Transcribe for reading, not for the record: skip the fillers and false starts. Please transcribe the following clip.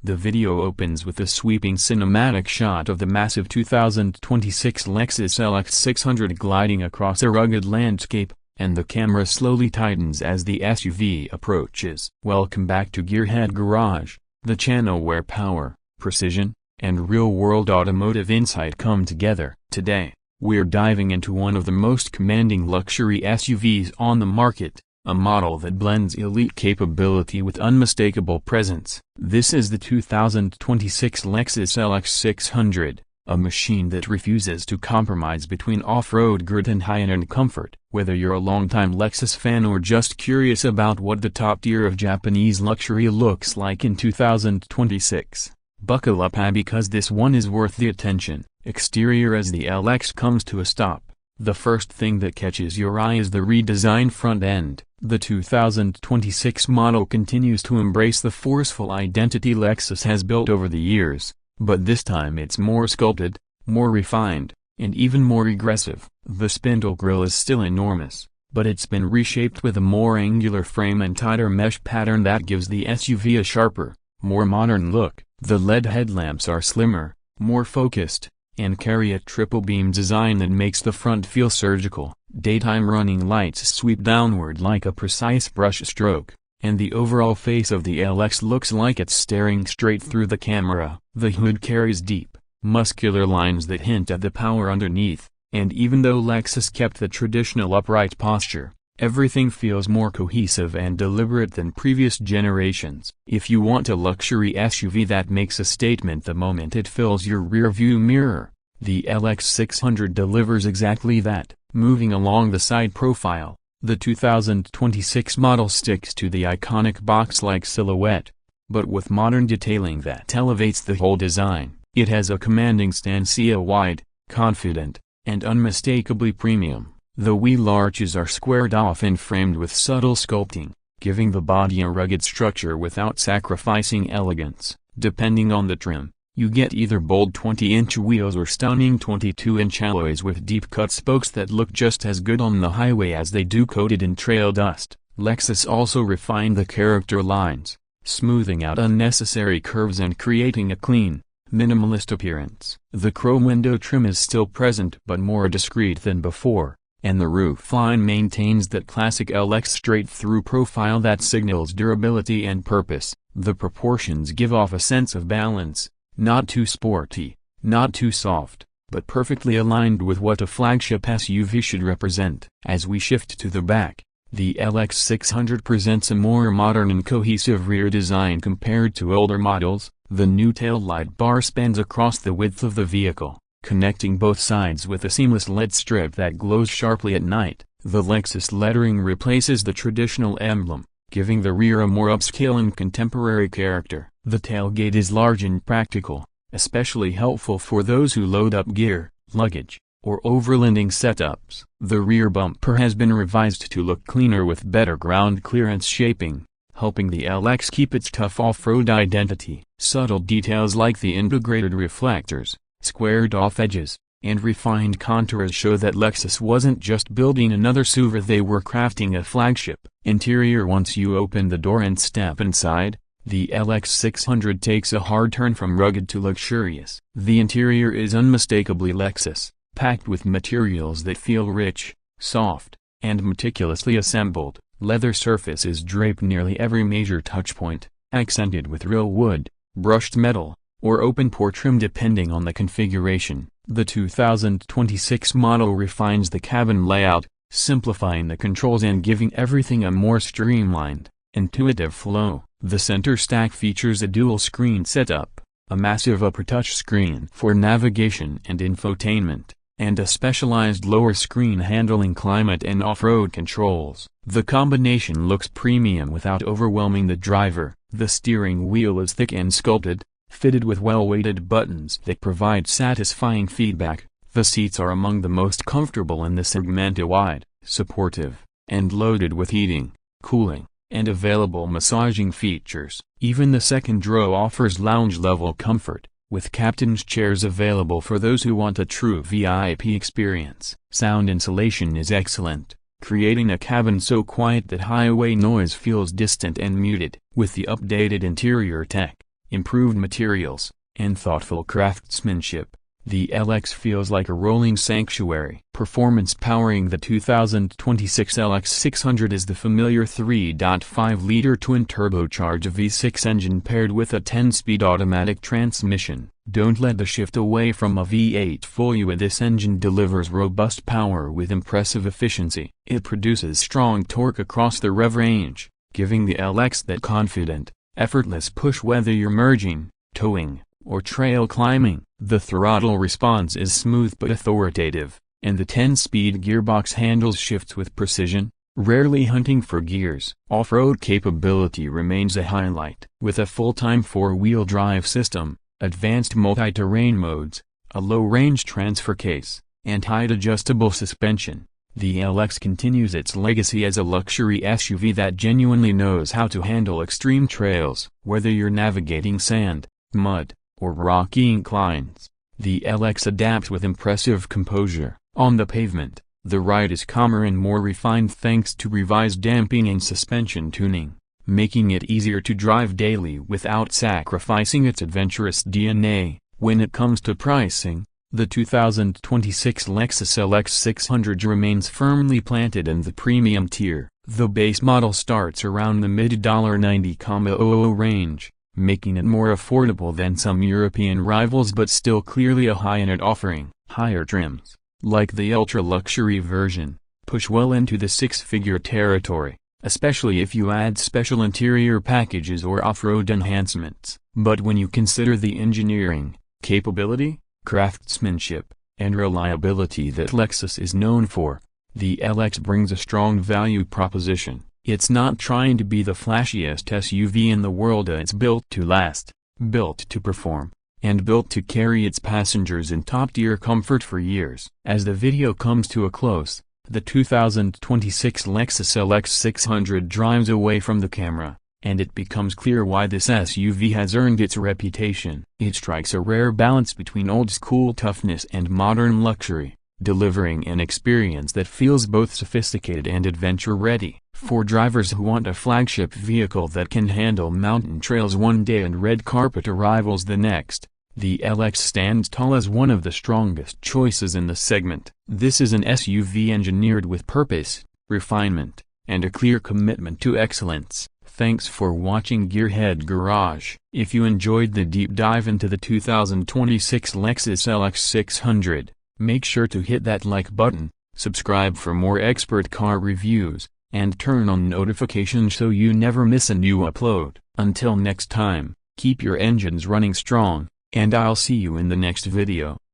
The video opens with a sweeping cinematic shot of the massive 2026 Lexus LX 600 gliding across a rugged landscape, and the camera slowly tightens as the SUV approaches. Welcome back to Gearhead Garage, the channel where power, precision, and real-world automotive insight come together. Today, we're diving into one of the most commanding luxury SUVs on the market, a model that blends elite capability with unmistakable presence. This is the 2026 Lexus LX 600, a machine that refuses to compromise between off-road grit and high-end comfort. Whether you're a longtime Lexus fan or just curious about what the top tier of Japanese luxury looks like in 2026, buckle up because this one is worth the attention. Exterior. As the LX comes to a stop, the first thing that catches your eye is the redesigned front end. The 2026 model continues to embrace the forceful identity Lexus has built over the years, but this time it's more sculpted, more refined, and even more aggressive. The spindle grille is still enormous, but it's been reshaped with a more angular frame and tighter mesh pattern that gives the SUV a sharper, more modern look. The LED headlamps are slimmer, more focused, and carry a triple beam design that makes the front feel surgical. Daytime running lights sweep downward like a precise brush stroke, and the overall face of the LX looks like it's staring straight through the camera. The hood carries deep, muscular lines that hint at the power underneath, and even though Lexus kept the traditional upright posture, everything feels more cohesive and deliberate than previous generations. If you want a luxury SUV that makes a statement the moment it fills your rearview mirror, the LX 600 delivers exactly that. Moving along the side profile, the 2026 model sticks to the iconic box-like silhouette, but with modern detailing that elevates the whole design. It has a commanding stance, wide, confident, and unmistakably premium. The wheel arches are squared off and framed with subtle sculpting, giving the body a rugged structure without sacrificing elegance. Depending on the trim, you get either bold 20-inch wheels or stunning 22-inch alloys with deep-cut spokes that look just as good on the highway as they do coated in trail dust. Lexus also refined the character lines, smoothing out unnecessary curves and creating a clean, minimalist appearance. The chrome window trim is still present but more discreet than before, and the roofline maintains that classic LX straight-through profile that signals durability and purpose. The proportions give off a sense of balance, not too sporty, not too soft, but perfectly aligned with what a flagship SUV should represent. As we shift to the back, the LX 600 presents a more modern and cohesive rear design compared to older models. The new taillight bar spans across the width of the vehicle, connecting both sides with a seamless LED strip that glows sharply at night. The Lexus lettering replaces the traditional emblem, giving the rear a more upscale and contemporary character. The tailgate is large and practical, especially helpful for those who load up gear, luggage, or overlanding setups. The rear bumper has been revised to look cleaner with better ground clearance shaping, helping the LX keep its tough off-road identity. Subtle details like the integrated reflectors, squared-off edges, and refined contours show that Lexus wasn't just building another SUV, they were crafting a flagship. Interior. Once you open the door and step inside, the LX 600 takes a hard turn from rugged to luxurious. The interior is unmistakably Lexus, packed with materials that feel rich, soft, and meticulously assembled. Leather surfaces drape nearly every major touchpoint, accented with real wood, brushed metal, or open-pore trim depending on the configuration. The 2026 model refines the cabin layout, simplifying the controls and giving everything a more streamlined, intuitive flow. The center stack features a dual-screen setup, a massive upper touchscreen for navigation and infotainment, and a specialized lower screen handling climate and off-road controls. The combination looks premium without overwhelming the driver. The steering wheel is thick and sculpted, fitted with well-weighted buttons that provide satisfying feedback. The seats are among the most comfortable in the segment, wide, supportive, and loaded with heating, cooling, and available massaging features. Even the second row offers lounge-level comfort, with captain's chairs available for those who want a true VIP experience. Sound insulation is excellent, creating a cabin so quiet that highway noise feels distant and muted. With the updated interior tech, improved materials, and thoughtful craftsmanship, the LX feels like a rolling sanctuary. Performance powering the 2026 LX 600 is the familiar 3.5-liter twin-turbocharged V6 engine paired with a 10-speed automatic transmission. Don't let the shift away from a V8 fool you. This engine delivers robust power with impressive efficiency. It produces strong torque across the rev range, giving the LX that confident, effortless push whether you're merging, towing, or trail climbing. The throttle response is smooth but authoritative, and the 10-speed gearbox handles shifts with precision, rarely hunting for gears. Off-road capability remains a highlight. With a full-time four-wheel drive system, advanced multi-terrain modes, a low-range transfer case, and height-adjustable suspension, the LX continues its legacy as a luxury SUV that genuinely knows how to handle extreme trails. Whether you're navigating sand, mud, or rocky inclines, the LX adapts with impressive composure. On the pavement, the ride is calmer and more refined thanks to revised damping and suspension tuning, making it easier to drive daily without sacrificing its adventurous DNA. When it comes to pricing, the 2026 Lexus LX 600 remains firmly planted in the premium tier. The base model starts around the mid-$90,000 range, making it more affordable than some European rivals but still clearly a high-end offering. Higher trims, like the ultra-luxury version, push well into the six-figure territory, especially if you add special interior packages or off-road enhancements. But when you consider the engineering, capability, craftsmanship, and reliability that Lexus is known for, the LX brings a strong value proposition. It's not trying to be the flashiest SUV in the world. It's built to last, built to perform, and built to carry its passengers in top-tier comfort for years. As the video comes to a close, the 2026 Lexus LX 600 drives away from the camera, and it becomes clear why this SUV has earned its reputation. It strikes a rare balance between old-school toughness and modern luxury, delivering an experience that feels both sophisticated and adventure-ready. For drivers who want a flagship vehicle that can handle mountain trails one day and red carpet arrivals the next, the LX stands tall as one of the strongest choices in the segment. This is an SUV engineered with purpose, refinement, and a clear commitment to excellence. Thanks for watching Gearhead Garage. If you enjoyed the deep dive into the 2026 Lexus LX 600, make sure to hit that like button, subscribe for more expert car reviews, and turn on notifications so you never miss a new upload. Until next time, keep your engines running strong, and I'll see you in the next video.